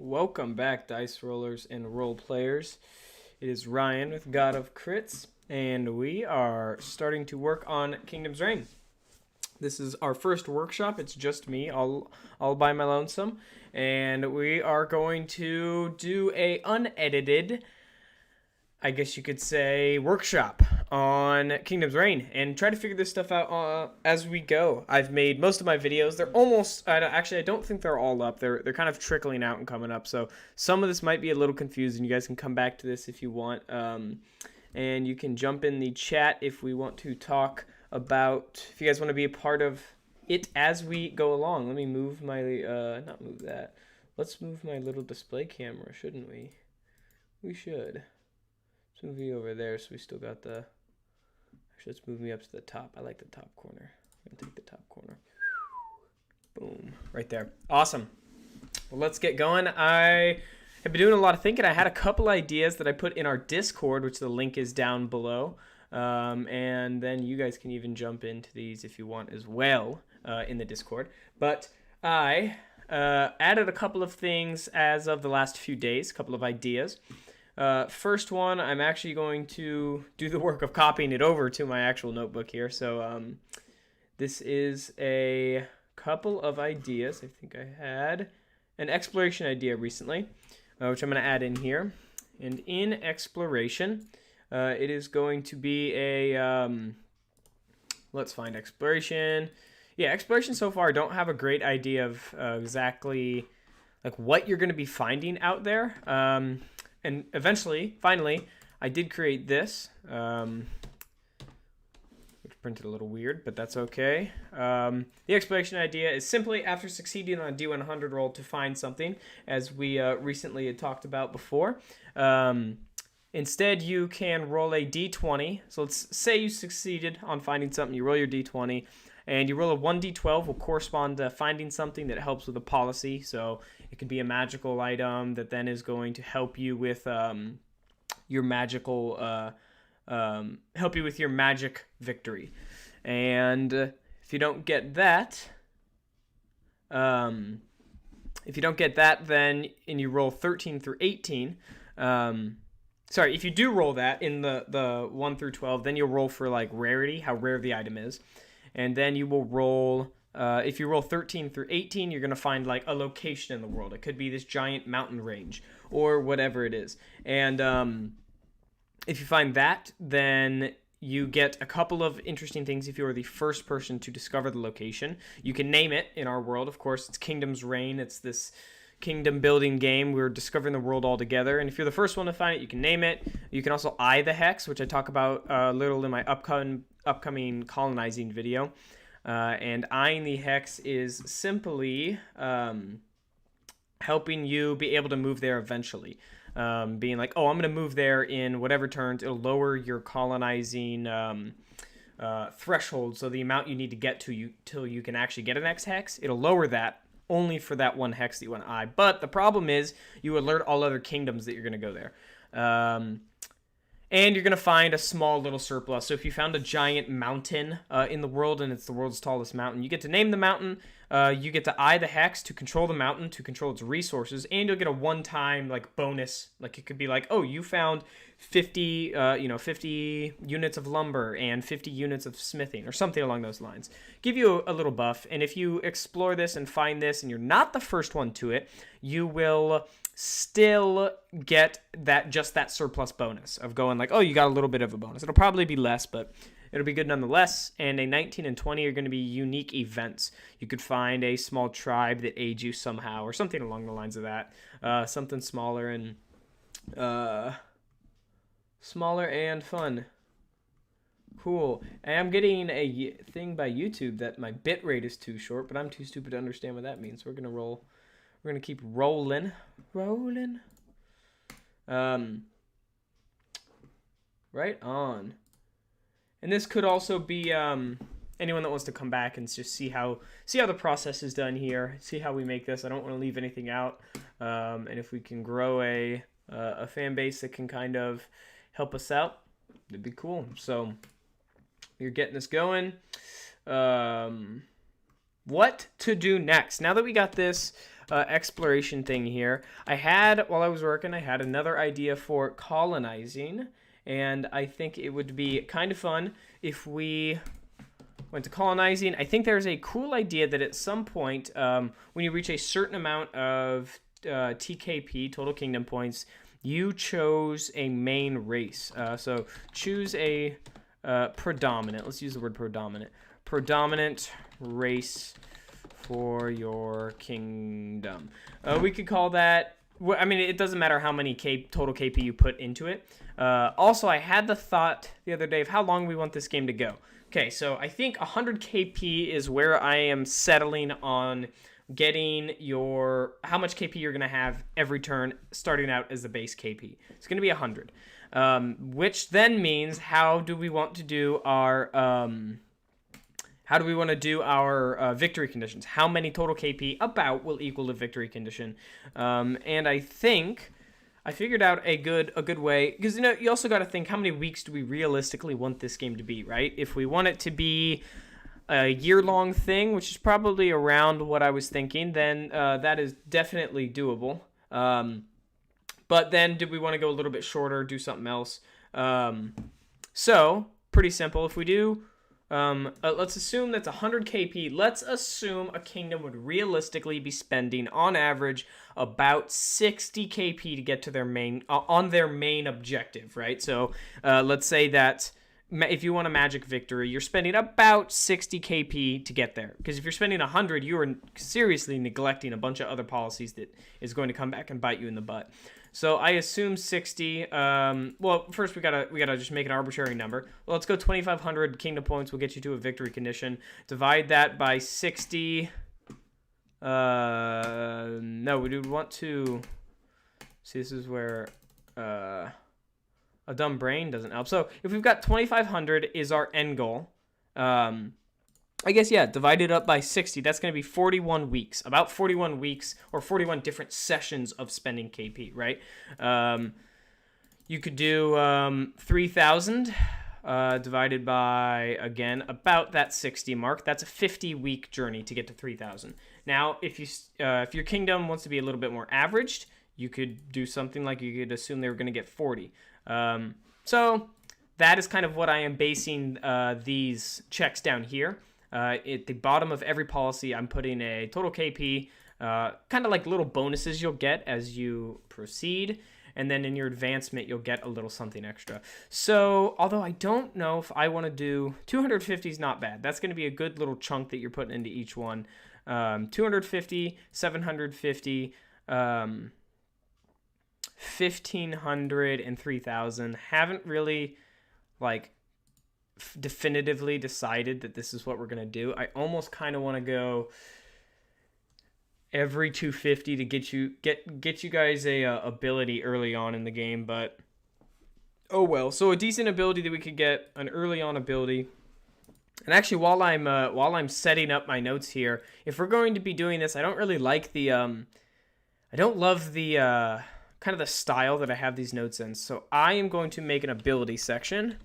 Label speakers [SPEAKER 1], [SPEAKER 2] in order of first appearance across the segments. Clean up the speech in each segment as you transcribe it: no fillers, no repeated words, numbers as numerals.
[SPEAKER 1] Welcome back, dice rollers and role players. It is Ryan with God of Crits, and we are starting to work on Kingdom's Reign. This is our first workshop. It's just me, all by my lonesome, and we are going to do a unedited, I guess you could say, workshop on Kingdom's Reign and try to figure this stuff out as we go. I've made most of my videos. They're almost, I don't think they're all up. They're kind of trickling out and coming up. So some of this might be a little confusing. You guys can come back to this if you want. And you can jump in the chat if we want to talk about, if you guys want to be a part of it as we go along. Let me move my, not move that. Let's move my little display camera, shouldn't we? We should. Let's move you over there so we still got the... Actually, let's move me up to the top. I like the top corner. I'm going to take the top corner. Boom. Right there. Awesome. Well, let's get going. I have been doing a lot of thinking. I had a couple ideas that I put in our Discord, which the link is down below. And then you guys can even jump into these if you want as well in the Discord. But I added a couple of things as of the last few days, a couple of ideas. First one, I'm actually going to do the work of copying it over to my actual notebook here. So this is a couple of ideas. I think I had an exploration idea recently, which I'm going to add in here. And in exploration, it is going to be a, let's find exploration. Yeah, exploration so far, I don't have a great idea of exactly like what you're going to be finding out there. And eventually, finally, I did create this, which printed a little weird, but that's okay. The exploration idea is simply after succeeding on a D100 roll to find something, as we recently had talked about before. Instead, you can roll a D20. So let's say you succeeded on finding something. You roll your D20, and you roll a 1D12 will correspond to finding something that helps with a policy. So it could be a magical item that then is going to help you with your magical, help you with your magic victory. And if you don't get that, then and you roll 13 through 18. Sorry, if you do roll that in the 1 through 12, then you'll roll for like rarity, how rare the item is. And then you will roll, if you roll 13 through 18, you're going to find like a location in the world. It could be this giant mountain range or whatever it is. And if you find that, then you get a couple of interesting things if you are the first person to discover the location. You can name it in our world. Of course, it's Kingdom's Reign. It's this kingdom building game. We're discovering the world all together. And if you're the first one to find it, you can name it. You can also eye the hex, which I talk about a little in my upcoming colonizing video. And eyeing the hex is simply helping you be able to move there eventually. Being like, oh, I'm going to move there in whatever turns. It'll lower your colonizing threshold. So the amount you need to get to till you can actually get an X hex, it'll lower that only for that one hex that you want to eye. But the problem is you alert all other kingdoms that you're going to go there. And you're going to find a small little surplus. So if you found a giant mountain in the world and it's the world's tallest mountain, you get to name the mountain. You get to eye the hex to control the mountain, to control its resources. And you'll get a one-time like bonus. Like it could be like, oh, you found 50 units of lumber and 50 units of smithing or something along those lines. Give you a little buff. And if you explore this and find this and you're not the first one to it, you will still get that surplus bonus of going like, oh, you got a little bit of a bonus. It'll probably be less, but it'll be good nonetheless. And a 19 and 20 are going to be unique events. You could find a small tribe that aids you somehow or something along the lines of that. Something smaller and fun. Cool. I'm getting a thing by YouTube that my bit rate is too short, but I'm too stupid to understand what that means. So we're going to roll. We're going to keep rolling. Right on. And this could also be anyone that wants to come back and just see how the process is done here. See how we make this. I don't want to leave anything out. And if we can grow a fan base that can kind of help us out, it'd be cool. So you're getting this going. What to do next? Now that we got this exploration thing here. While I was working, I had another idea for colonizing, and I think it would be kind of fun if we went to colonizing. I think there's a cool idea that at some point, when you reach a certain amount of TKP, total kingdom points, you chose a main race. So choose a predominant. Let's use the word predominant. Predominant race for your kingdom. We could call that. I mean, it doesn't matter how many total KP you put into it. Also, I had the thought the other day of how long we want this game to go. Okay, so I think 100 KP is where I am settling on getting how much KP you're going to have every turn, starting out as the base KP. It's going to be 100, which then means how do we want to do our victory conditions? How many total KP about will equal a victory condition? And I think I figured out a good way, because you also got to think, how many weeks do we realistically want this game to be, right? If we want it to be a year-long thing, which is probably around what I was thinking, then that is definitely doable. But then did we want to go a little bit shorter, do something else? So pretty simple. If we do, let's assume that's 100 KP. Let's assume a kingdom would realistically be spending on average about 60 KP to get to their main objective, right? So let's say that if you want a magic victory, you're spending about 60 KP to get there. Because if you're spending 100, you are seriously neglecting a bunch of other policies that is going to come back and bite you in the butt. So I assume 60. Well, first we gotta just make an arbitrary number. Well, let's go 2,500 kingdom points will get you to a victory condition. Divide that by 60. No, we would want to. See, this is where a dumb brain doesn't help. So if we've got 2,500 is our end goal, I guess, yeah, divided up by 60, that's going to be 41 weeks. About 41 weeks or 41 different sessions of spending KP, right? You could do 3,000 divided by, again, about that 60 mark. That's a 50-week journey to get to 3,000. Now, if your kingdom wants to be a little bit more averaged, you could do something like you could assume they were going to get 40. So that is kind of what I am basing these checks down here. At the bottom of every policy, I'm putting a total KP, kind of like little bonuses you'll get as you proceed. And then in your advancement, you'll get a little something extra. So, although I don't know if I want to do 250 is not bad. That's going to be a good little chunk that you're putting into each one. 250, 750, 1,500, and 3,000. Haven't really, definitively decided that this is what we're going to do. I almost kind of want to go every 250 to get you guys a ability early on in the game, but oh well. So a decent ability that we could get, an early on ability. And actually, while I'm setting up my notes here, if we're going to be doing this, I don't really like the I don't love the kind of the style that I have these notes in. So I am going to make an ability section.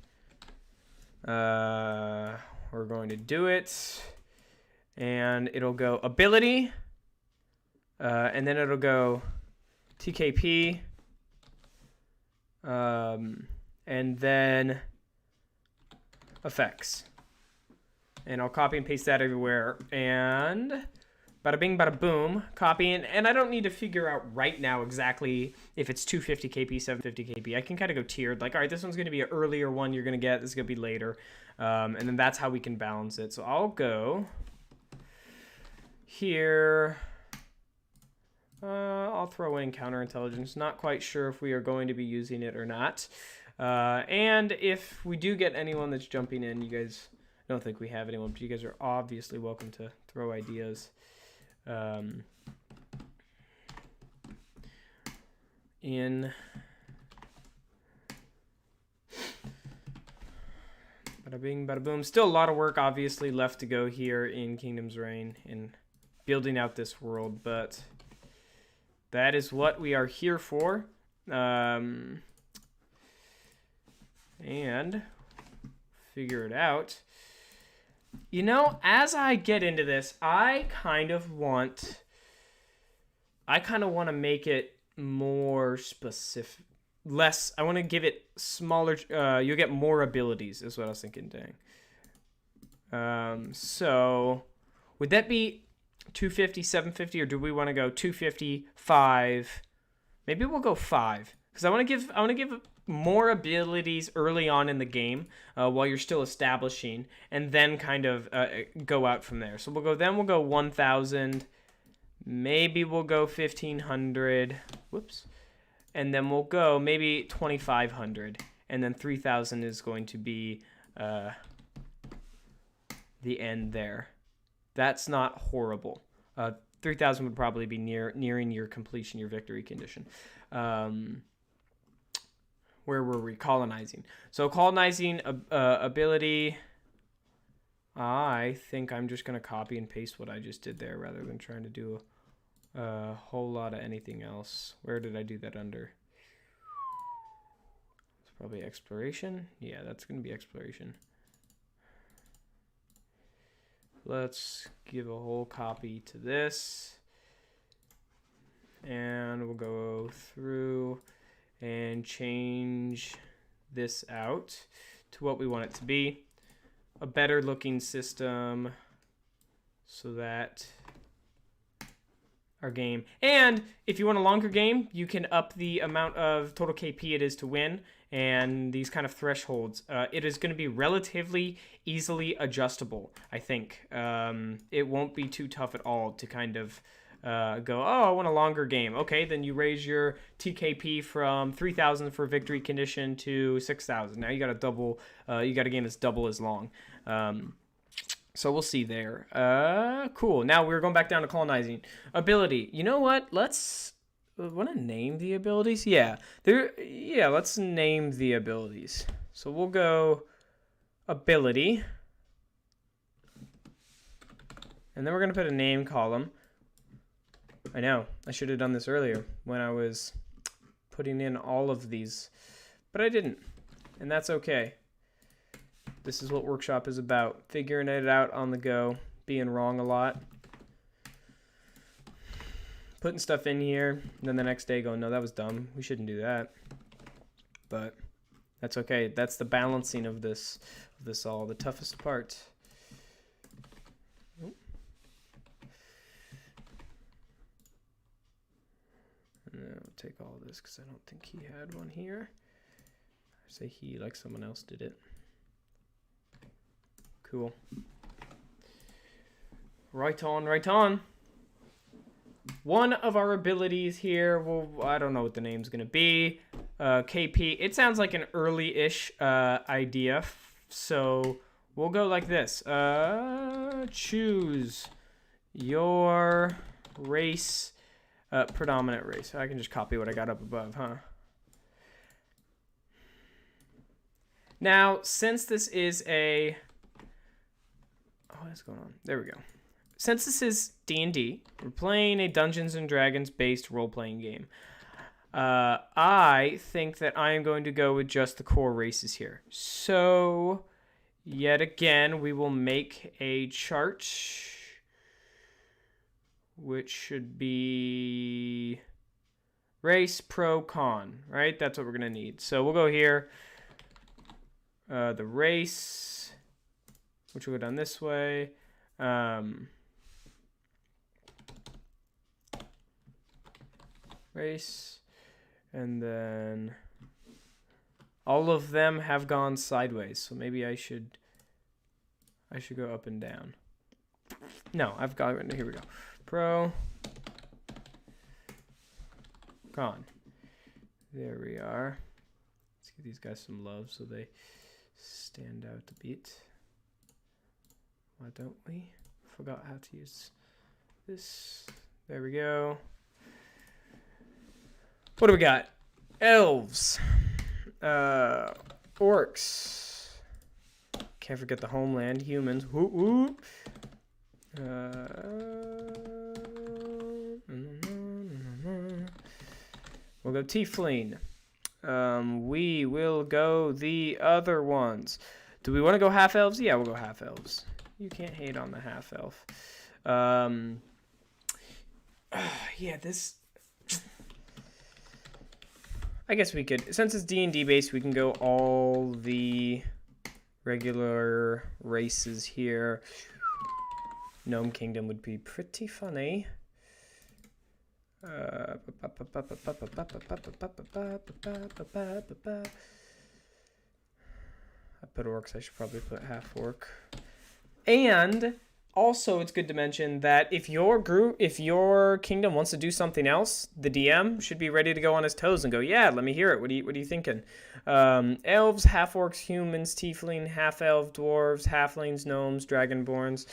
[SPEAKER 1] We're going to do it, and it'll go ability, and then it'll go TKP, and then effects. And I'll copy and paste that everywhere, and bada bing, bada boom, copy. And I don't need to figure out right now exactly if it's 250 KP, 750 KP. I can kind of go tiered, like, all right, this one's going to be an earlier one you're going to get. This is going to be later. And then that's how we can balance it. So I'll go here. I'll throw in counterintelligence. Not quite sure if we are going to be using it or not. And if we do get anyone that's jumping in, you guys, I don't think we have anyone, but you guys are obviously welcome to throw ideas. In bada bing, bada boom. Still a lot of work obviously left to go here in Kingdom's Reign in building out this world, but that is what we are here for. And figure it out. You know, as I get into this, I kind of want I kind of want to make it more specific. Less, I want to give it smaller. You'll get more abilities, is what I was thinking, dang. So, would that be 250, 750, or do we want to go 250, 5? Maybe we'll go 5, because I want to give more abilities early on in the game while you're still establishing, and then kind of go out from there. So we'll go 1,000. Maybe we'll go 1,500. Whoops. And then we'll go maybe 2,500. And then 3,000 is going to be the end there. That's not horrible. 3,000 would probably be nearing your completion, your victory condition. Where were we? Colonizing. So colonizing ability. I think I'm just going to copy and paste what I just did there rather than trying to do a whole lot of anything else. Where did I do that under? It's probably exploration. Yeah, that's going to be exploration. Let's give a whole copy to this. And we'll go through and change this out to what we want it to be. A better looking system so that our game, and if you want a longer game, you can up the amount of total KP it is to win, and these kind of thresholds. It is going to be relatively easily adjustable, I think. It won't be too tough at all to kind of go, oh, I want a longer game. Okay, then you raise your TKP from 3,000 for victory condition to 6,000. Now you got a double. You got a game that's double as long. So we'll see there. Cool. Now we're going back down to colonizing ability. You know what? Let's want to name the abilities. Yeah, let's name the abilities. So we'll go ability, and then we're gonna put a name column. I know, I should have done this earlier when I was putting in all of these, but I didn't, and that's okay. This is what Workshop is about, figuring it out on the go, being wrong a lot, putting stuff in here, and then the next day going, no, that was dumb, we shouldn't do that. But that's okay. That's the balancing of this all, the toughest part. And then I'll take all of this because I don't think he had one here. I say he like someone else did it. Cool. Right on, right on. One of our abilities here, well, I don't know what the name's going to be. KP. It sounds like an early-ish idea. So we'll go like this. Choose your race, predominant race. I can just copy what I got up above, huh? Now, since this is a... Oh, what's going on? There we go. Since this is D&D, we're playing a Dungeons & Dragons based role-playing game. I think that I am going to go with just the core races here. So, yet again, we will make a chart, which should be race, pro, con, right? That's what we're going to need. So we'll go here, the race, which will go down this way. Race, and then all of them have gone sideways, so maybe I should go up and down. No, I've got it. Here we go. Pro, con. There we are. Let's give these guys some love so they stand out a bit. Why don't we? Forgot how to use this. There we go. What do we got? Elves. Orcs. Can't forget the homeland. Humans. Whoop, whoop. We'll go tiefling. We will go the other ones. Do we want to go half elves? Yeah, we'll go half elves. You can't hate on the half elf. Yeah, this I guess we could, since it's D&D based, we can go all the regular races here. Gnome Kingdom would be pretty funny. I put orcs, I should probably put half orc. And also it's good to mention that if your kingdom wants to do something else, the DM should be ready to go on his toes and go, yeah, let me hear it. What are you thinking? Elves, half orcs, humans, tiefling, half elf, dwarves, halflings, gnomes, dragonborns.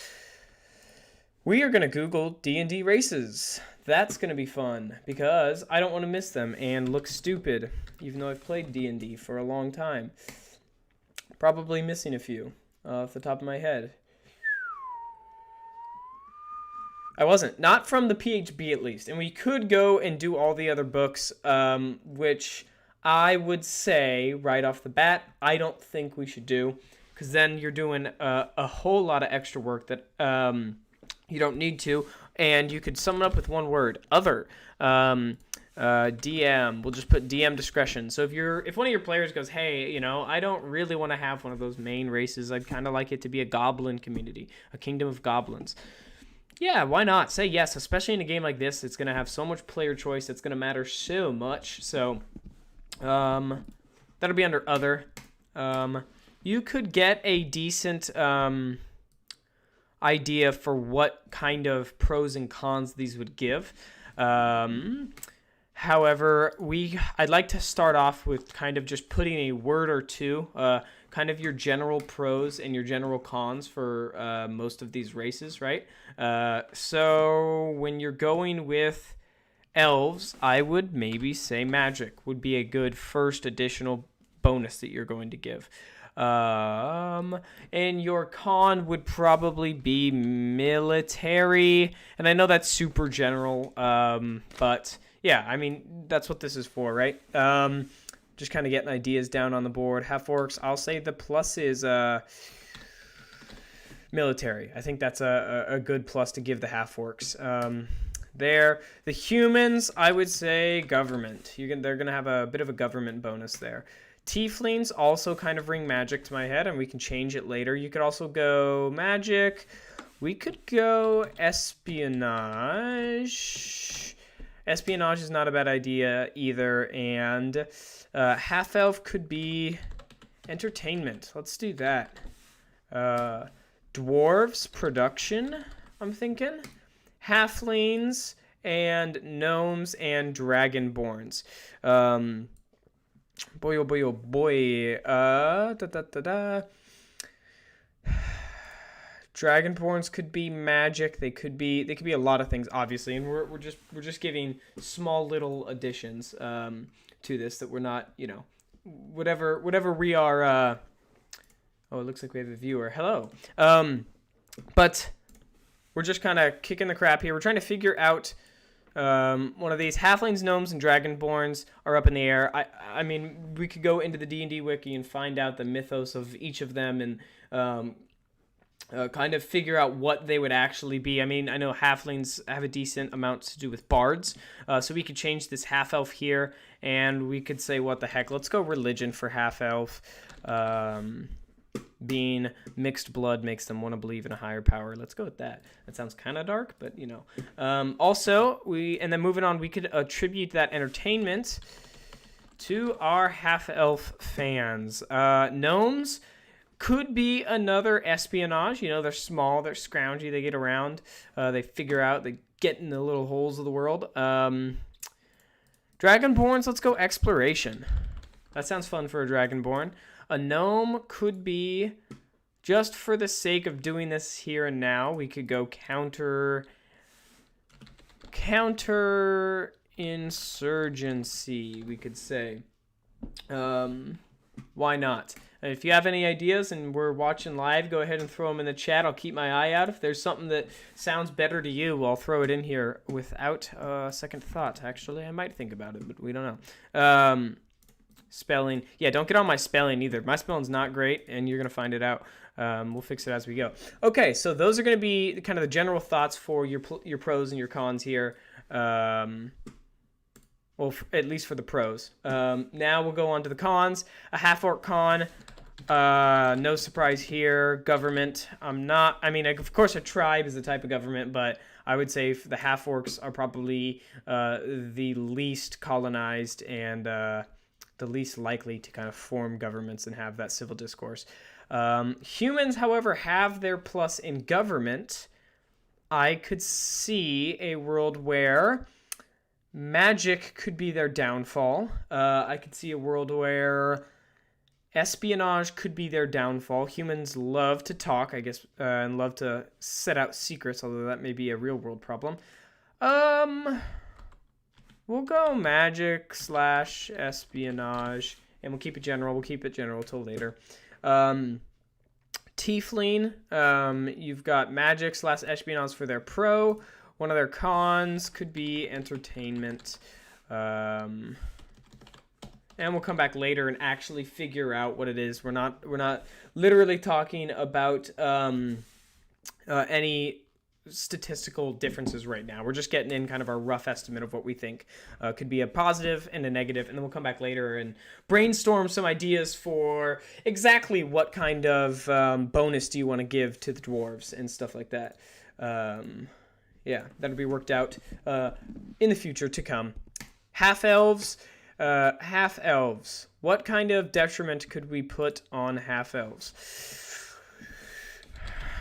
[SPEAKER 1] We are going to Google D&D races. That's going to be fun because I don't want to miss them and look stupid, even though I've played D&D for a long time. Probably missing a few off the top of my head. I wasn't. Not from the PHB, at least. And we could go and do all the other books, which I would say, right off the bat, I don't think we should do. Because then you're doing a whole lot of extra work that you don't need to. And you could sum it up with one word. Other. DM. We'll just put DM discretion. So if one of your players goes, hey, you know, I don't really want to have one of those main races. I'd kind of like it to be a goblin community. A kingdom of goblins. Yeah, why not? Say yes, especially in a game like this. It's going to have so much player choice. It's going to matter so much. So, that'll be under other. You could get a decent idea for what kind of pros and cons these would give. However, I'd like to start off with kind of just putting a word or two, kind of your general pros and your general cons for most of these races, right? So when you're going with elves, I would maybe say magic would be a good first additional bonus that you're going to give. And your con would probably be military. And I know that's super general, but yeah, I mean, that's what this is for, right? Just kind of getting ideas down on the board. Half orcs, I'll say the plus is military. I think that's a good plus to give the half orcs. The humans, I would say government. They're going to have a bit of a government bonus there. Tieflings also kind of ring magic to my head, and we can change it later. You could also go magic. We could go espionage. Espionage is not a bad idea either, and half-elf could be entertainment. Let's do that. Dwarves, production, I'm thinking. Halflings, and gnomes, and dragonborns. Boy, oh boy, oh boy. Dragonborns could be magic. They could be a lot of things, obviously, and we're just giving small little additions to this that we're not, you know, whatever we are. Oh, it looks like we have a viewer. Hello. But we're just kind of kicking the crap here. We're trying to figure out one of these. Halflings, gnomes, and dragonborns are up in the air. I mean, we could go into the D&D wiki and find out the mythos of each of them and kind of figure out what they would actually be. I mean, I know halflings have a decent amount to do with bards, so we could change this half-elf here, and we could say, what the heck, let's go religion for half-elf. Being mixed blood makes them want to believe in a higher power. Let's go with that. That sounds kind of dark, but, you know. Also, and then moving on, we could attribute that entertainment to our half-elf fans. Gnomes could be another espionage. You know, they're small, they're scroungy, they get around, they figure out, they get in the little holes of the world. Dragonborns, let's go exploration. That sounds fun for a dragonborn. A gnome could be, just for the sake of doing this here and now, we could go counter-insurgency, we could say. Why not? If you have any ideas and we're watching live, go ahead and throw them in the chat. I'll keep my eye out. If there's something that sounds better to you, I'll throw it in here without second thought. Actually, I might think about it, but we don't know. Spelling. Yeah, don't get on my spelling either. My spelling's not great, and you're going to find it out. We'll fix it as we go. Okay, so those are going to be kind of the general thoughts for your pros and your cons here. Well, at least for the pros. Now we'll go on to the cons. A half-orc con. No surprise here. Government. Of course a tribe is the type of government, but I would say the half-orcs are probably the least colonized and the least likely to kind of form governments and have that civil discourse. Humans, however, have their plus in government. I could see a world where magic could be their downfall. I could see a world where espionage could be their downfall. Humans love to talk, I guess, and love to set out secrets, although that may be a real-world problem. We'll go magic / espionage, and we'll keep it general. We'll keep it general till later. Tiefling, you've got magic / espionage for their pro. One of their cons could be entertainment. And we'll come back later and actually figure out what it is. We're not literally talking about any statistical differences right now. We're just getting in kind of our rough estimate of what we think could be a positive and a negative, and then we'll come back later and brainstorm some ideas for exactly what kind of bonus do you want to give to the dwarves and stuff like that. Yeah, that'll be worked out in the future to come. Half-elves. What kind of detriment could we put on half-elves?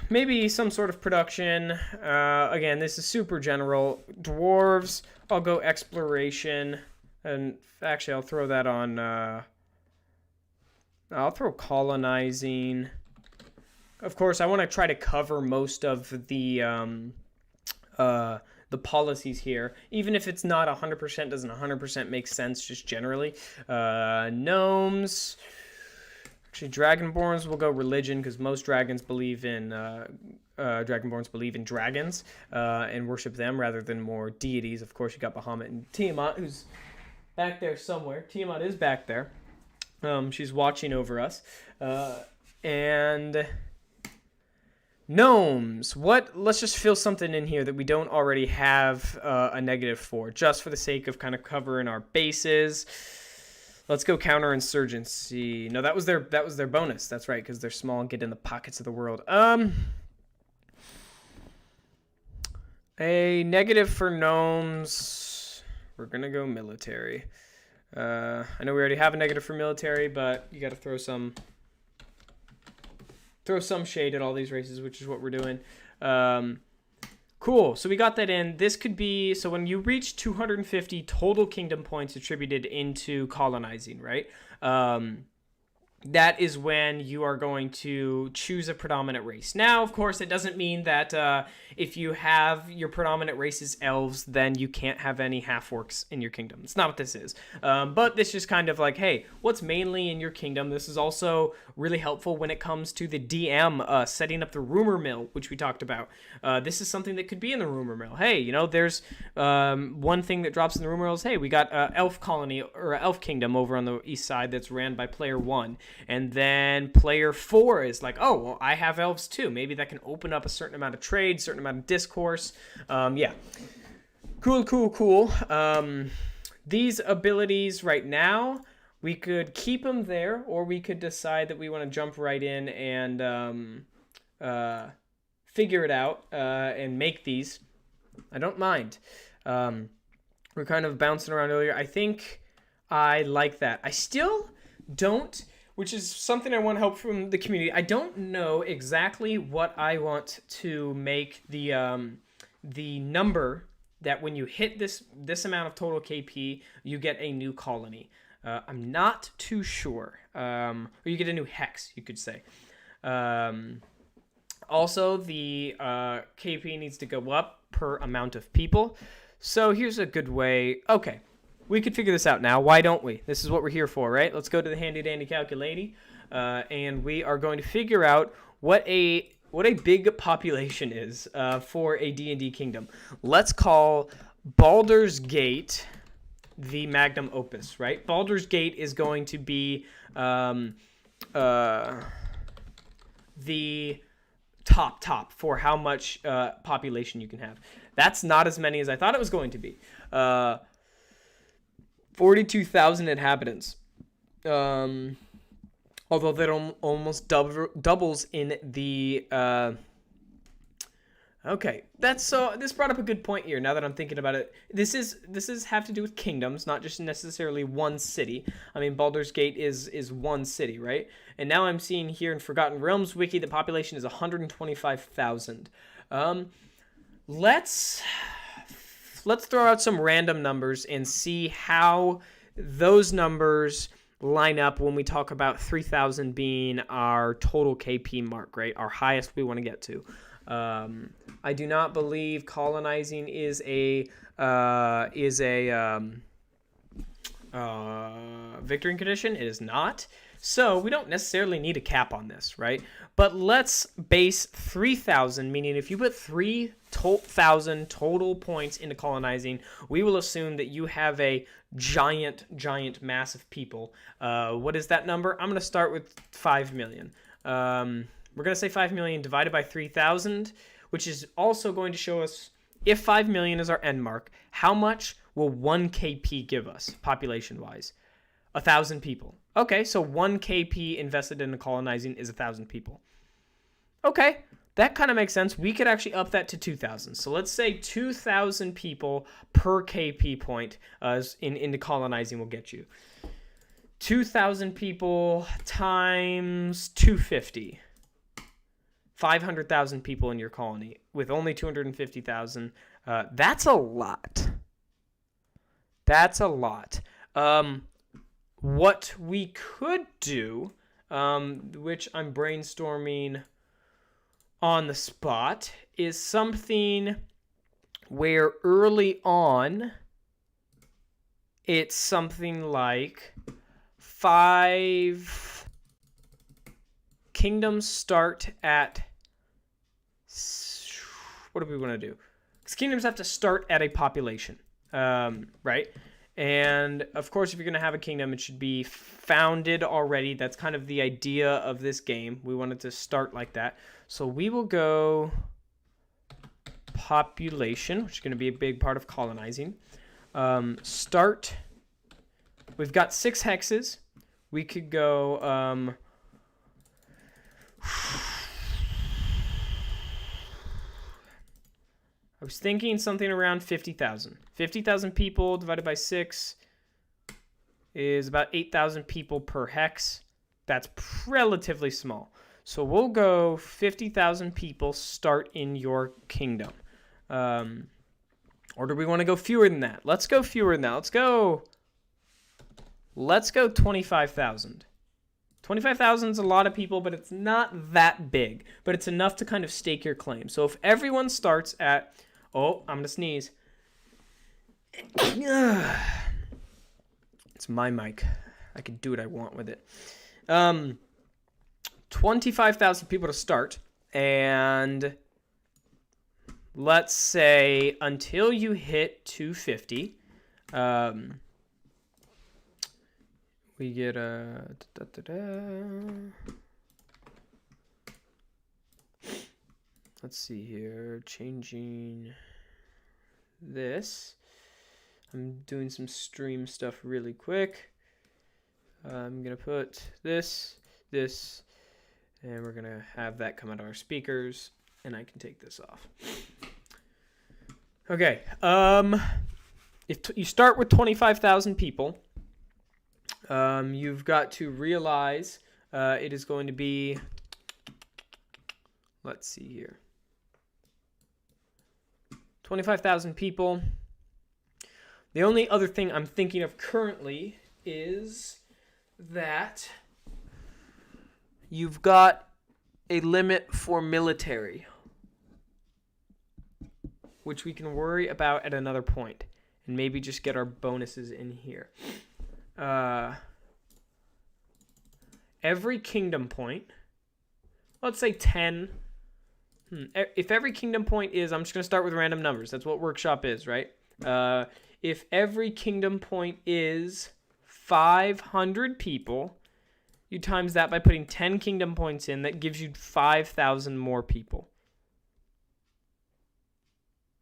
[SPEAKER 1] Maybe some sort of production. Again, this is super general. Dwarves, I'll go exploration. And actually, I'll throw that on... I'll throw colonizing. Of course, I want to try to cover most of the policies here. Even if it's not 100%, doesn't 100% make sense just generally. Gnomes... Actually, Dragonborns will go religion because most dragons believe in Dragonborns believe in dragons and worship them rather than more deities. Of course, you got Bahamut and Tiamat, who's back there somewhere. Tiamat is back there. She's watching over us. And gnomes. Let's just fill something in here that we don't already have a negative for, just for the sake of kind of covering our bases. Let's go counterinsurgency. No, that was their bonus. That's right, because they're small and get in the pockets of the world. A negative for gnomes. We're gonna go military. I know we already have a negative for military, but you got to throw some shade at all these races, which is what we're doing. Cool, so we got that in. This could be, so when you reach 250 total kingdom points attributed into colonizing, right? That is when you are going to choose a predominant race. Now, of course, it doesn't mean that if you have your predominant race is elves, then you can't have any half-orcs in your kingdom. It's not what this is. But this is kind of like, hey, what's mainly in your kingdom? This is also really helpful when it comes to the DM setting up the rumor mill, which we talked about. This is something that could be in the rumor mill. Hey, you know, there's one thing that drops in the rumor mill is, hey, we got elf colony or elf kingdom over on the east side that's ran by player 1. And then player 4 is like, oh, well, I have elves too. Maybe that can open up a certain amount of trade, certain amount of discourse. Yeah. Cool. These abilities right now, we could keep them there, or we could decide that we want to jump right in and figure it out and make these. I don't mind. We're kind of bouncing around earlier. I think I like that. I still don't... which is something I want help from the community. I don't know exactly what I want to make the number that when you hit this amount of total KP, you get a new colony. I'm not too sure. Or you get a new hex, you could say. Also, the KP needs to go up per amount of people. So here's a good way. Okay. We could figure this out now. Why don't we? This is what we're here for, right? Let's go to the handy-dandy calculator, and we are going to figure out what a big population is for a D&D kingdom. Let's call Baldur's Gate the magnum opus, right? Baldur's Gate is going to be the top for how much population you can have. That's not as many as I thought it was going to be. 42,000 inhabitants. Although that almost doubles in the... Okay, this brought up a good point here. Now that I'm thinking about it, this is have to do with kingdoms, not just necessarily one city. I mean, Baldur's Gate is one city, right? And now I'm seeing here in Forgotten Realms wiki the population is 125,000. Let's throw out some random numbers and see how those numbers line up when we talk about 3,000 being our total KP mark, right? Our highest we want to get to. I do not believe colonizing is a victory condition. It is not. So we don't necessarily need a cap on this, right? But let's base 3,000, meaning if you put 3,000 total points into colonizing, we will assume that you have a giant mass of people. What is that number? I'm going to start with 5 million. We're going to say 5 million divided by 3,000, which is also going to show us if 5 million is our end mark, how much will 1 KP give us population-wise? 1,000 people. Okay, so 1 KP invested in colonizing is 1,000 people. Okay, that kind of makes sense. We could actually up that to 2,000. So let's say 2,000 people per KP point into colonizing will get you. 2,000 people times 250. 500,000 people in your colony with only 250,000. That's a lot. That's a lot. What we could do, which I'm brainstorming on the spot, is something where early on it's something like 5 kingdoms start at... What do we want to do? Because kingdoms have to start at a population, right? And of course, if you're going to have a kingdom, it should be founded already. That's kind of the idea of this game. We want it to start like that. So we will go population, which is going to be a big part of colonizing. Start. We've got 6 hexes. We could go... I was thinking something around 50,000. 50,000 people divided by 6 is about 8,000 people per hex. That's relatively small. So we'll go 50,000 people start in your kingdom. Or do we want to go fewer than that? Let's go fewer than that. Let's go 25,000. 25,000 is a lot of people, but it's not that big. But it's enough to kind of stake your claim. So if everyone starts at... Oh, I'm going to sneeze. It's my mic. I can do what I want with it. 25,000 people to start. And let's say until you hit 250, we get a... Let's see here, changing this. I'm doing some stream stuff really quick. I'm going to put this, and we're going to have that come out of our speakers, and I can take this off. Okay, if you start with 25,000 people, you've got to realize it is going to be, let's see here. 25,000 people. The only other thing I'm thinking of currently is that you've got a limit for military, which we can worry about at another point, and maybe just get our bonuses in here. Every kingdom point, let's say 10. If every kingdom point is, I'm just going to start with random numbers. That's what workshop is, right? If every kingdom point is 500 people, you times that by putting 10 kingdom points in. That gives you 5,000 more people.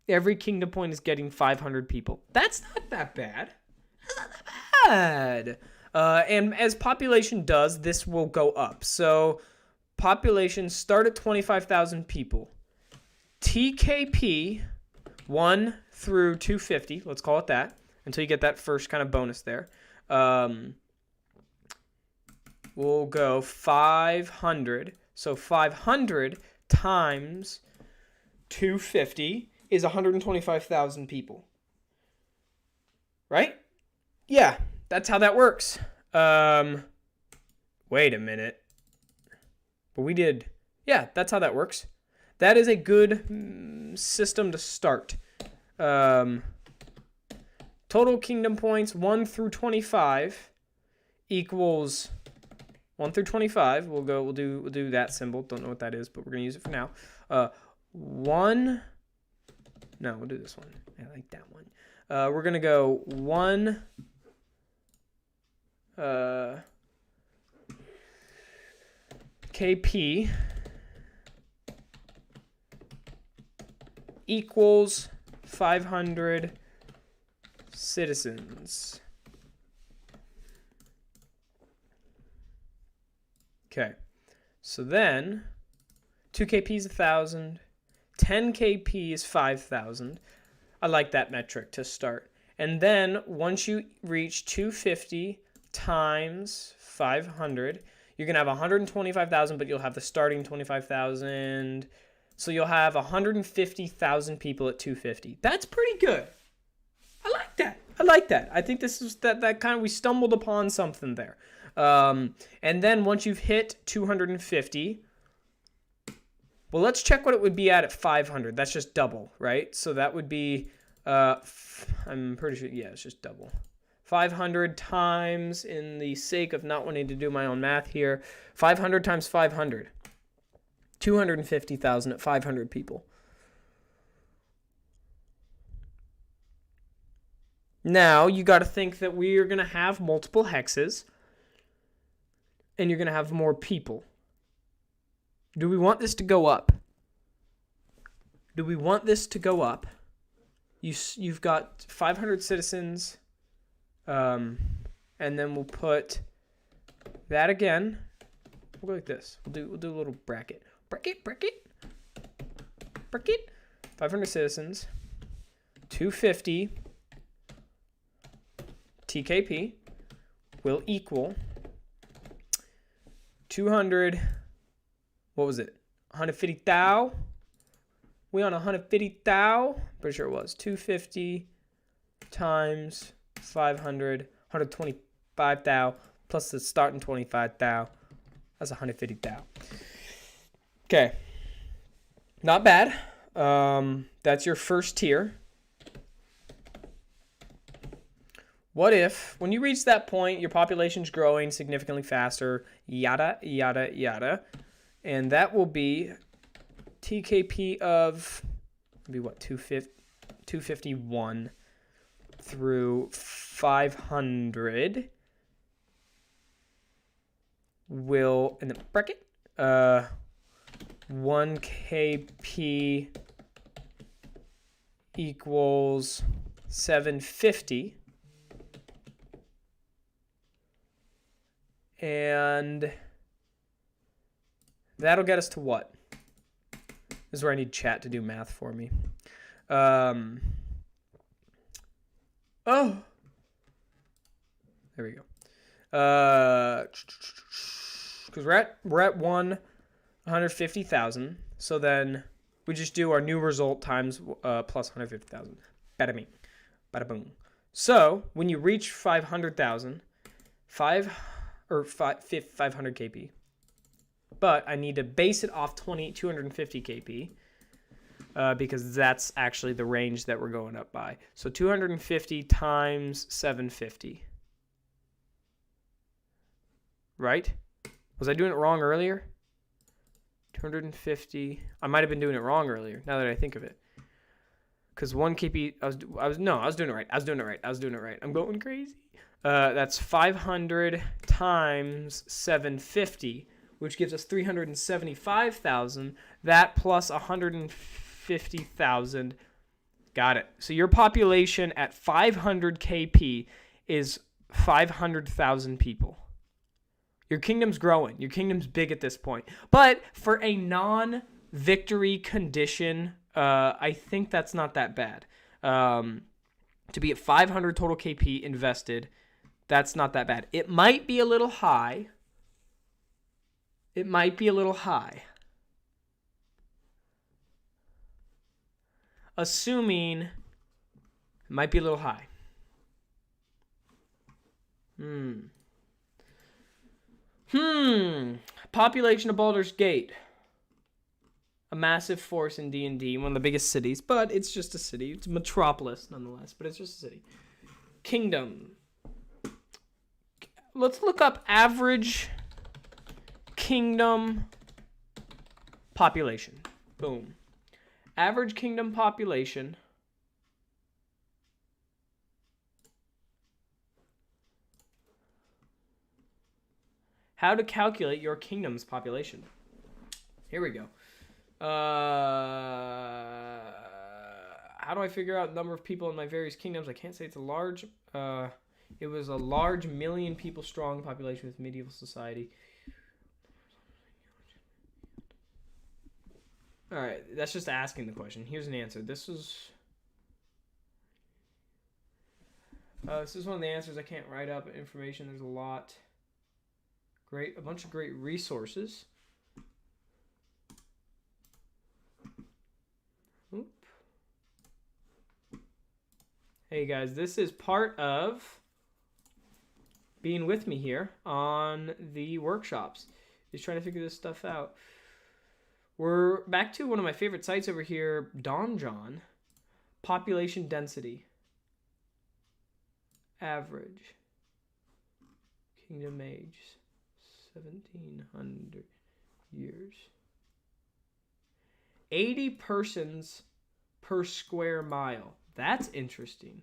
[SPEAKER 1] Every kingdom point is getting 500 people. That's not that bad. That's not that bad. bad. And as population does, this will go up. So population start at 25,000 people. TKP 1 through 250, let's call it that, until you get that first kind of bonus there. We'll go 500. So 500 times 250 is 125,000 people. Right? Yeah, that's how that works. Wait a minute. But we did... Yeah, that's how that works. That is a good system to start. Total kingdom points 1 through 25 equals 1 through 25. We'll do that symbol. Don't know what that is, but we're gonna use it for now. 1. No, we'll do this one. I like that one. We're gonna go 1. KP equals 500 citizens. Okay, so then 2 KP is 1,000, 10 KP is 5,000. I like that metric to start. And then once you reach 250 times 500, you're going to have 125,000, but you'll have the starting 25,000. So you'll have 150,000 people at 250. That's pretty good. I like that. I think this is that kind of, we stumbled upon something there. And then once you've hit 250, well, let's check what it would be at 500. That's just double, right? So that would be, I'm pretty sure, yeah, it's just double. 500 times, in the sake of not wanting to do my own math here, 500 times 500. 250,000 at 500 people. Now, you got to think that we are going to have multiple hexes, and you're going to have more people. Do we want this to go up? Do we want this to go up? You've got 500 citizens, and then we'll put that again. We'll go like this. We'll do a little bracket. Bracket. 500 citizens. 250 TKP will equal 200. What was it? 150,000. We on 150,000. Pretty sure it was 250 times 500. 125,000 plus the starting 25,000. That's 150,000. Okay. Not bad. That's your first tier. What if, when you reach that point, your population's growing significantly faster, yada, yada, yada, and that will be TKP of, maybe what, 251 through 500 will, in the bracket, 1 KP equals 750. And that'll get us to what? This is where I need chat to do math for me. Oh. There we go. Because we're at 150,000. So then we just do our new result times plus 150,000. Bada bing. Bada boom. So when you reach 500,000, 500 KP. But I need to base it off 250 KP because that's actually the range that we're going up by. So 250 times 750. Right? Was I doing it wrong earlier? 250. I might have been doing it wrong earlier, now that I think of it. Because 1 KP, I was doing it right. I was doing it right. I'm going crazy. That's 500 times 750, which gives us 375,000. That plus 150,000. Got it. So your population at 500 KP is 500,000 people. Your kingdom's growing. Your kingdom's big at this point. But for a non-victory condition, I think that's not that bad. To be at 500 total KP invested, that's not that bad. It might be a little high. It might be a little high. Assuming it might be a little high. Population of Baldur's Gate. A massive force in D&D, one of the biggest cities, but it's just a city. It's a metropolis nonetheless, but it's just a city. Kingdom. Let's look up average kingdom population. Boom. Average kingdom population. How to calculate your kingdom's population. Here we go. How do I figure out the number of people in my various kingdoms? I can't say it's a large. It was a large million people strong population with medieval society. All right, that's just asking the question. Here's an answer. This is one of the answers I can't write up. Information. There's a lot. A bunch of great resources. Oop. Hey guys, this is part of being with me here on the workshops. Just trying to figure this stuff out. We're back to one of my favorite sites over here, Donjon. Population density. Average. Kingdom age. 1,700 years. 80 persons per square mile. That's interesting.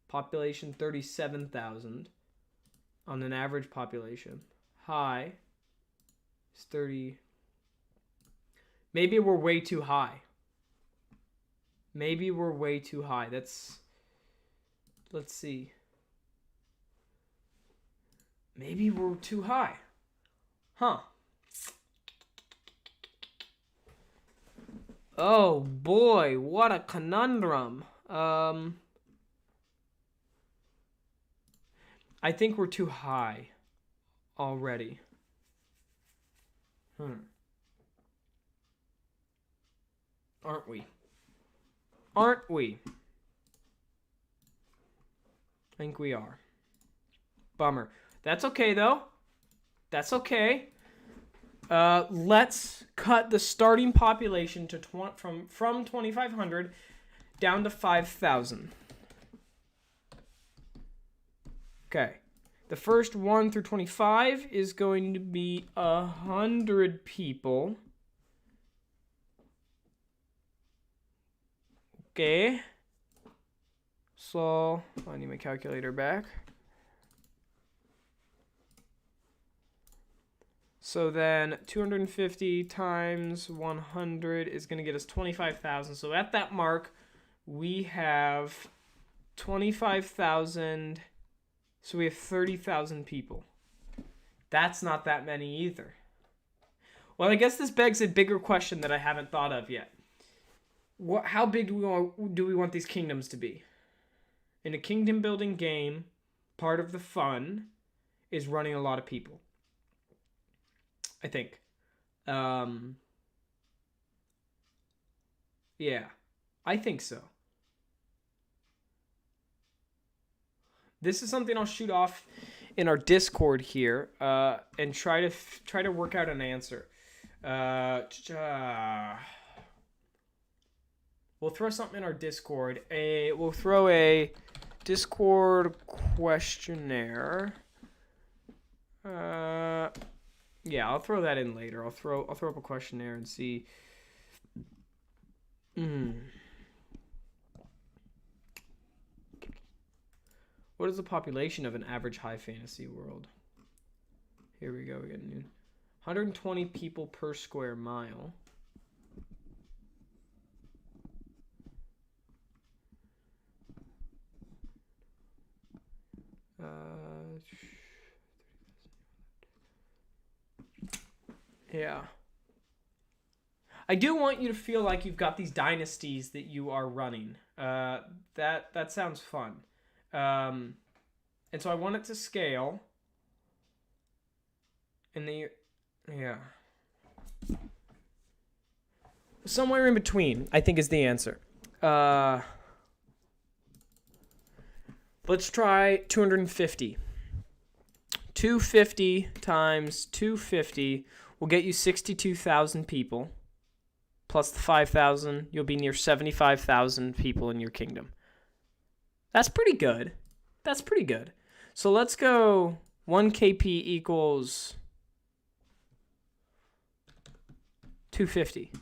[SPEAKER 1] Population 37,000 on an average population. High is 30. Maybe we're way too high. Maybe we're way too high. Let's see. Maybe we're too high. Huh. Oh boy, what a conundrum. I think we're too high already. Aren't we? Aren't we? I think we are. Bummer. That's okay, though. That's okay. Let's cut the starting population to from 2,500 down to 5,000. Okay. The first 1 through 25 is going to be 100 people. Okay. So, I need my calculator back. So then 250 times 100 is going to get us 25,000. So at that mark, we have 25,000. So we have 30,000 people. That's not that many either. Well, I guess this begs a bigger question that I haven't thought of yet. How big do we want these kingdoms to be? In a kingdom building game, part of the fun is running a lot of people. I think. Yeah, I think so. This is something I'll shoot off in our Discord here, and try to work out an answer. We'll throw something in our Discord. We'll throw a Discord questionnaire. Yeah, I'll throw that in later. I'll throw up a questionnaire and see. What is the population of an average high fantasy world? Here we go. We got 120 people per square mile. Yeah. I do want you to feel like you've got these dynasties that you are running. That sounds fun. And so I want it to scale. And yeah. Somewhere in between, I think, is the answer. Let's try 250. 250 times 250 will get you 62,000 people. Plus the 5,000, you'll be near 75,000 people in your kingdom. That's pretty good. That's pretty good. So let's go 1 KP equals 250.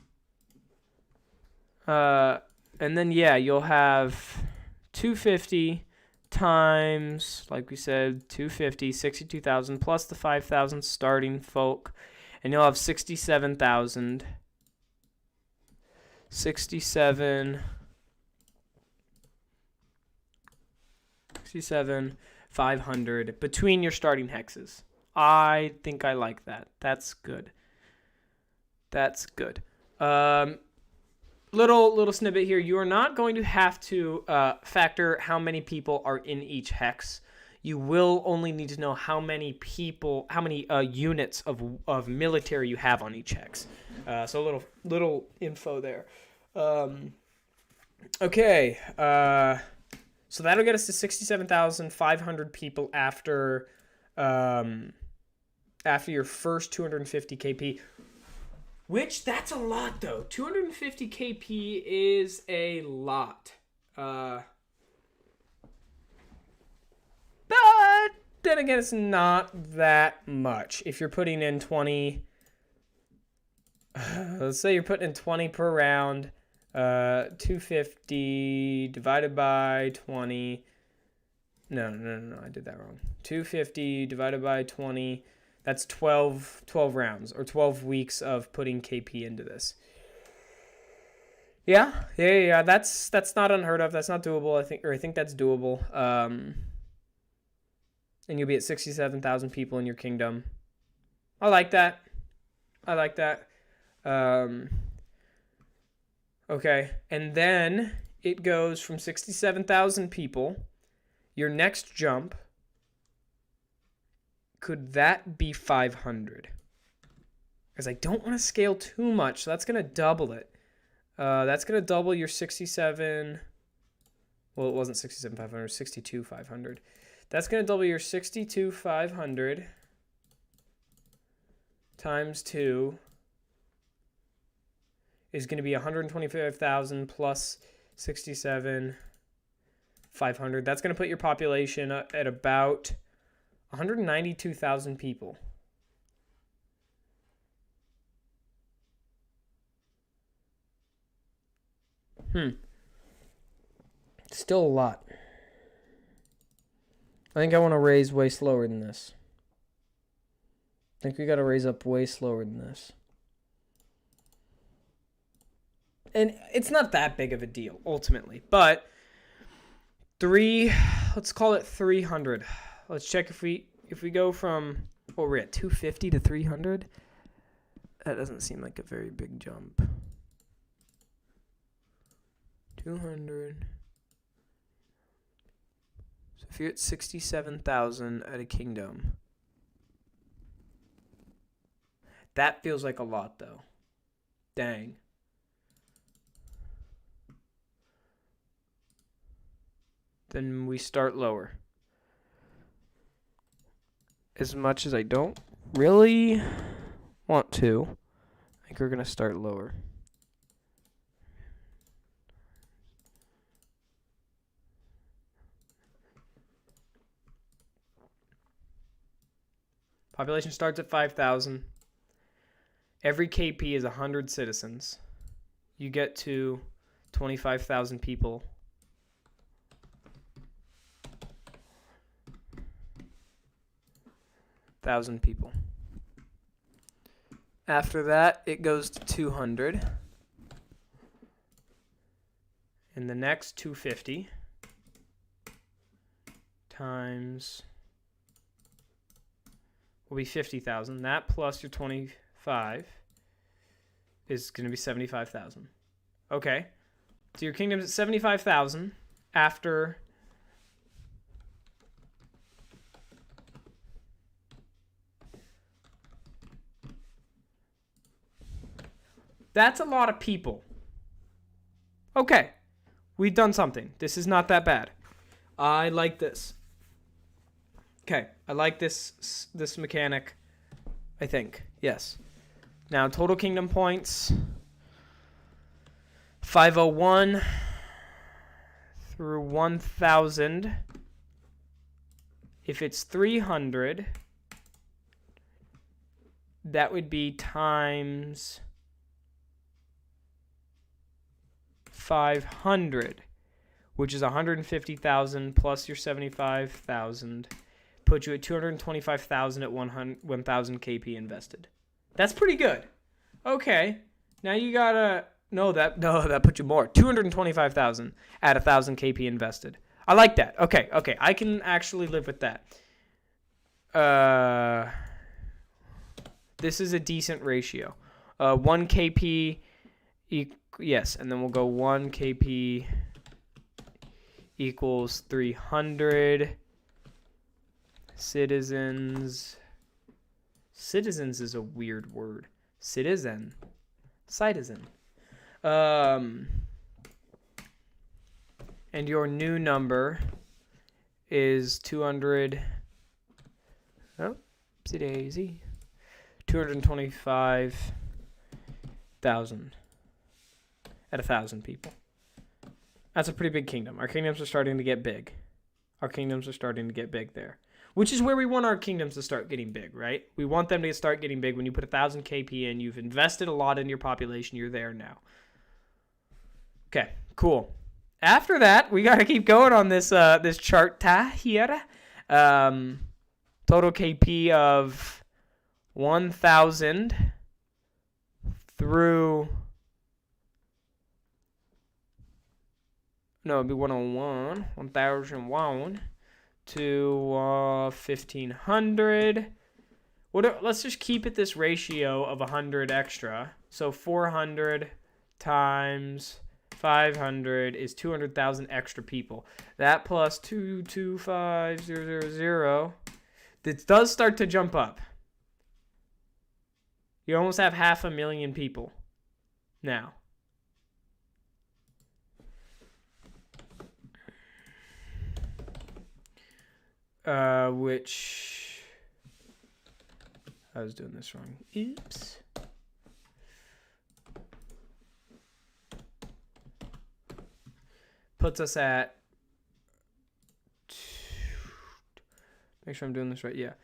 [SPEAKER 1] And then, yeah, you'll have 250 times, like we said, 250, 62,000 plus the 5,000 starting folk. And you'll have 67,000. 500 between your starting hexes. I think I like that. That's good. That's good. Little snippet here. You are not going to have to factor how many people are in each hex. You will only need to know how many people, how many units of military you have on each hex. So little info there. Okay. So that'll get us to 67,500 people after your first 250 KP. Which, that's a lot, though. 250 KP is a lot. But then again, it's not that much. If you're putting in 20... let's say you're putting in 20 per round. 250 divided by 20. No, I did that wrong. 250 divided by 20. That's 12 rounds or 12 weeks of putting KP into this. Yeah. That's not unheard of. That's not doable. I think that's doable. And you'll be at 67,000 people in your kingdom. I like that. Okay. And then it goes from 67,000 people. Your next jump, could that be 500? Because I don't want to scale too much, so that's going to double it. That's going to double your 67... Well, it wasn't 67,500, 62,500. That's going to double your 62,500 times 2 is going to be 125,000 plus 67,500. That's going to put your population at about 192,000 people. Still a lot. I think I want to raise way slower than this. I think we got to raise up way slower than this. And it's not that big of a deal, ultimately. But let's call it 300. Let's check if we go from, what we're at, 250 to 300. That doesn't seem like a very big jump. 200. So if you're at 67,000 at a kingdom, that feels like a lot, though. Dang. Then we start lower. As much as I don't really want to, I think we're going to start lower. Population starts at 5,000. Every KP is 100 citizens. You get to 25,000 people. Thousand people. After that, it goes to 200. And the next 250 times will be 50,000. That plus your 25 is going to be 75,000. Okay. So your kingdom's at 75,000 after... That's a lot of people. Okay. We've done something. This is not that bad. I like this. Okay. I like this mechanic, I think. Yes. Now, total kingdom points. 501 through 1,000. If it's 300, that would be times 500, which is 150,000 plus your 75,000, put you at 225,000 at 1,000 KP invested. That's pretty good. Okay, now you gotta that put you more. 225,000 at 1,000 KP invested. I like that. Okay, I can actually live with that. This is a decent ratio. 1 KP. Yes, and then we'll go 1 KP equals 300 citizens. Citizens is a weird word. Citizen. And your new number is 200. Oh, oopsie daisy. 225,000. At 1,000 people. That's a pretty big kingdom. Our kingdoms are starting to get big. There. Which is where we want our kingdoms to start getting big, right? We want them to start getting big. When you put 1,000 KP in, you've invested a lot in your population. You're there now. Okay, cool. After that, we got to keep going on this this chart here. Total KP of 1,000 through... No, it'd be 101 to 1,500. Let's just keep it this ratio of 100 extra. So 400 times 500 is 200,000 extra people. That plus 225,000. This does start to jump up. You almost have 500,000 people now. Which I was doing this wrong. Oops. Puts us at, make sure I'm doing this right. Yeah.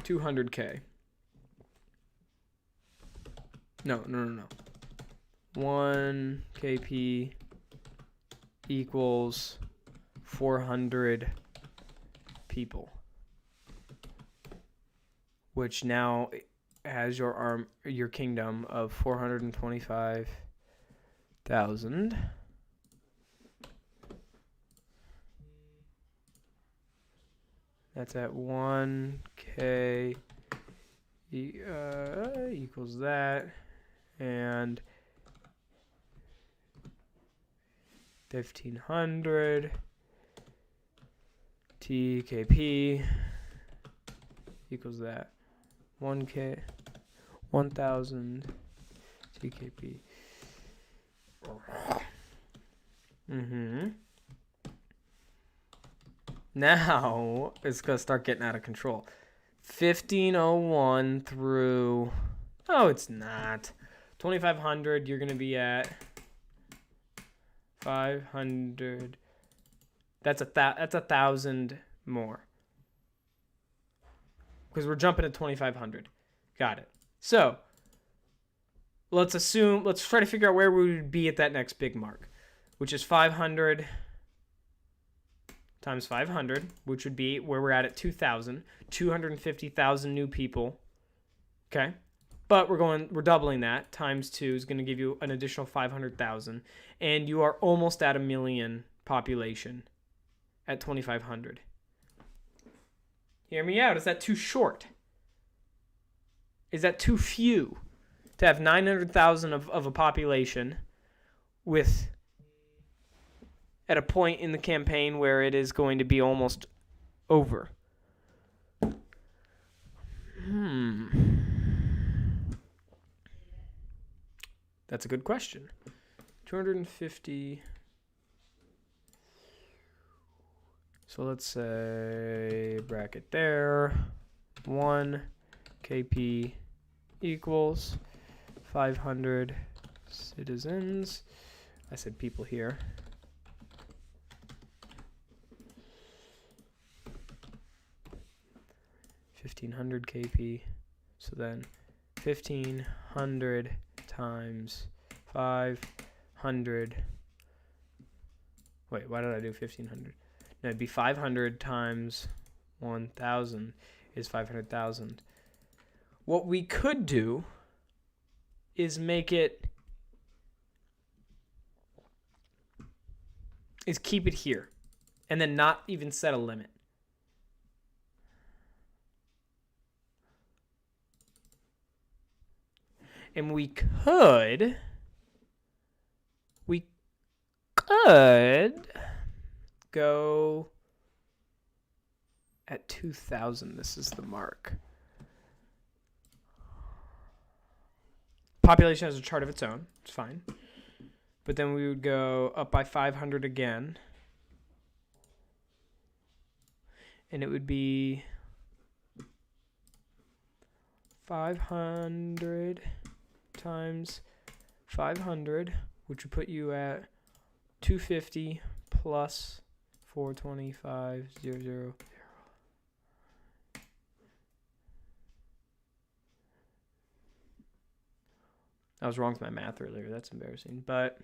[SPEAKER 1] 200K. No. 1 KP equals 400 people, which now has your kingdom of 425,000. That's at 1K equals that, and 1,500 TKP equals that. 1K, 1,000 TKP. Now it's gonna start getting out of control. 1501 through, oh, it's not. 2,500. You're gonna be at 500. That's 1,000 more. Because we're jumping to 2,500. Got it. So let's try to figure out where we would be at that next big mark, which is 500 times 500, which would be where we're at 2,000. 250,000 new people. Okay. But we're doubling that. Times 2 is going to give you an additional 500,000. And you are almost at 1 million population at 2,500. Hear me out. Is that too short? Is that too few to have 900,000 of a population with at a point in the campaign where it is going to be almost over? That's a good question. 250. So let's say bracket there. 1 KP equals 500 citizens. I said people here. $1,500 KP. So then 1,500 times 500. Wait, why did I do 1,500? No, it'd be 500 times 1,000 is 500,000. What we could do is keep it here and then not even set a limit. And we could go at 2,000. This is the mark. Population has a chart of its own. It's fine. But then we would go up by 500 again. And it would be 500 times 500, which would put you at 250 plus 425,000. I was wrong with my math earlier. That's embarrassing. But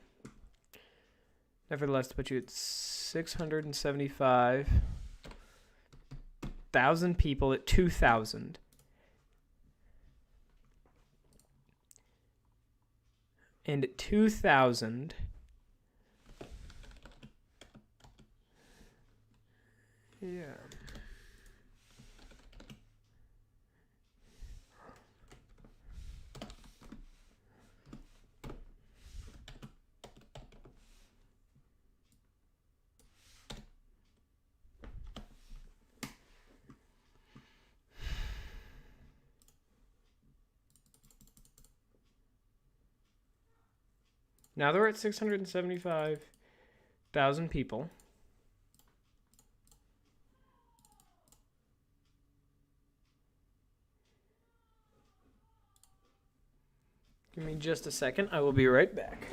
[SPEAKER 1] nevertheless, to put you at 675,000 people at 2,000. And at 2,000, yeah. Now that we're at 675,000 people. Give me just a second. I will be right back.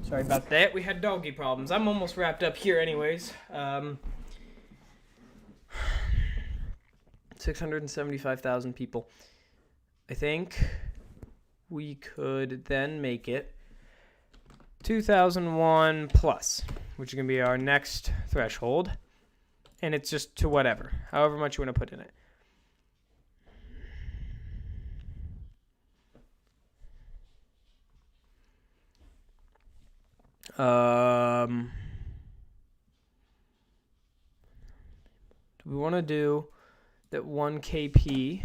[SPEAKER 1] Sorry about that. We had doggy problems. I'm almost wrapped up here anyways. 675,000 people. I think we could then make it 2001 plus, which is going to be our next threshold. And it's just to whatever, however much you want to put in it. Do we want to do that 1 KP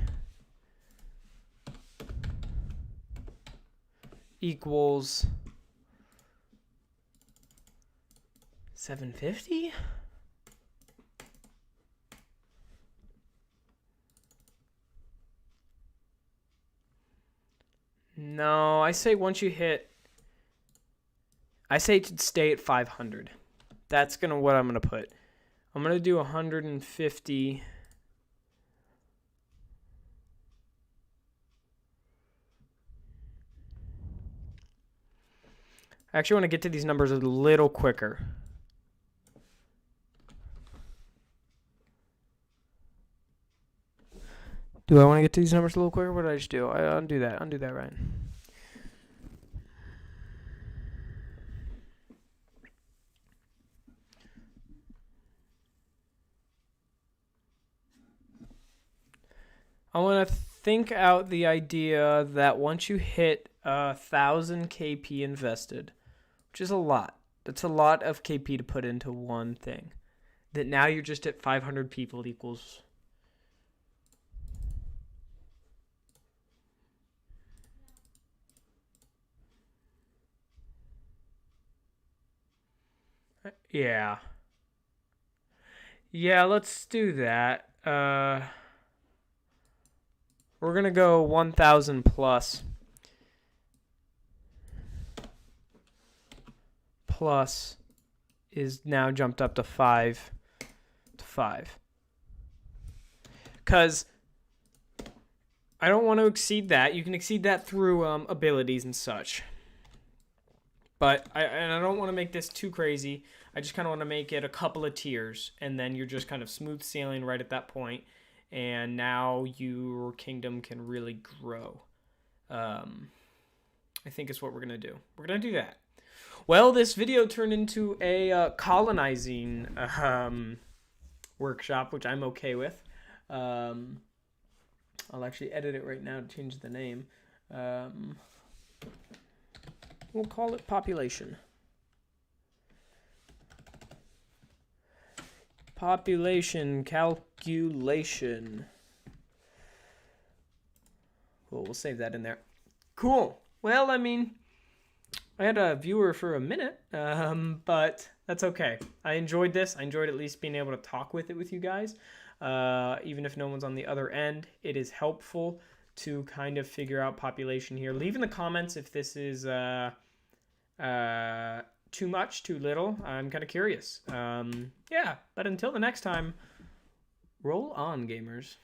[SPEAKER 1] equals 750? No, I say once you hit, I say to stay at 500. That's what I'm gonna put. I'm gonna do 150. I actually want to get to these numbers a little quicker. Do I want to get to these numbers a little quicker? What did I just do? I undo that. Undo that, Ryan. I want to think out the idea that once you hit 1,000 KP invested, which is a lot. That's a lot of KP to put into one thing. That now you're just at 500 people equals. Yeah. Yeah, let's do that. We're going to go 1,000 plus. Plus is now jumped up to 5. Because I don't want to exceed that. You can exceed that through abilities and such. But I don't want to make this too crazy. I just kind of want to make it a couple of tiers. And then you're just kind of smooth sailing right at that point. And now your kingdom can really grow. I think is what we're going to do. We're going to do that. Well, this video turned into a colonizing workshop, which I'm okay with. I'll actually edit it right now to change the name. We'll call it population. Population calculation. Cool, we'll save that in there. Cool. Well, I mean, I had a viewer for a minute, but that's okay. I enjoyed this. I enjoyed at least being able to talk with it with you guys. Even if no one's on the other end, it is helpful to kind of figure out population here. Leave in the comments if this is too much, too little. I'm kind of curious. Yeah, but until the next time, roll on, gamers.